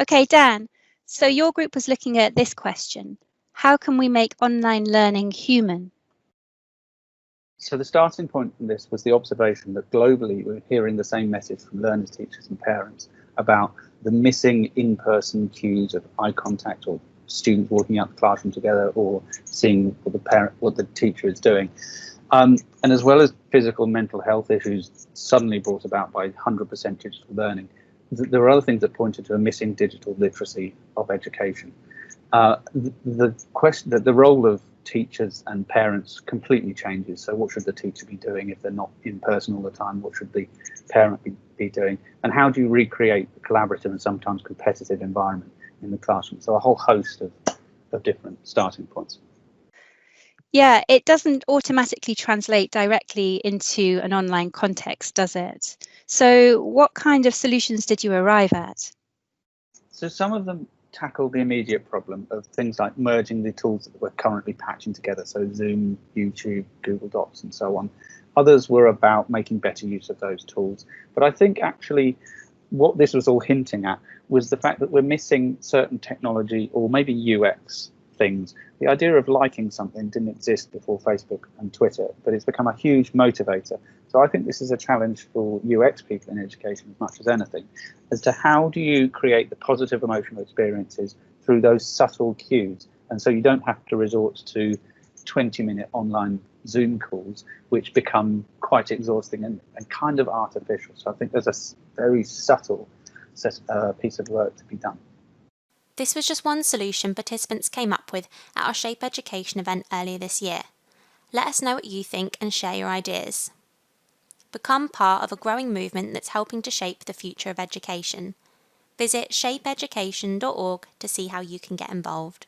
Okay, Dan, so your group was looking at this question. How can we make online learning human? So the starting point from this was the observation that globally we're hearing the same message from learners, teachers and parents about the missing in-person cues of eye contact or students walking out the classroom together or seeing what the teacher is doing. And as well as physical and mental health issues suddenly brought about by 100% digital learning, there are other things that pointed to a missing digital literacy of education. The role of teachers and parents completely changes. So what should the teacher be doing if they're not in person all the time? What should the parent be doing? And how do you recreate the collaborative and sometimes competitive environment in the classroom? So a whole host of different starting points. Yeah, it doesn't automatically translate directly into an online context, does it? So what kind of solutions did you arrive at? So some of them tackle the immediate problem of things like merging the tools that we're currently patching together, so Zoom, YouTube, Google Docs and so on. Others were about making better use of those tools. But I think actually what this was all hinting at was the fact that we're missing certain technology or maybe UX things. The idea of liking something didn't exist before Facebook and Twitter, but it's become a huge motivator. So I think this is a challenge for UX people in education as much as anything, as to how do you create the positive emotional experiences through those subtle cues. And so you don't have to resort to 20-minute online Zoom calls, which become quite exhausting and kind of artificial. So I think there's a very subtle piece of work to be done. This was just one solution participants came up with at our Shape Education event earlier this year. Let us know what you think and share your ideas. Become part of a growing movement that's helping to shape the future of education. Visit shapeeducation.org to see how you can get involved.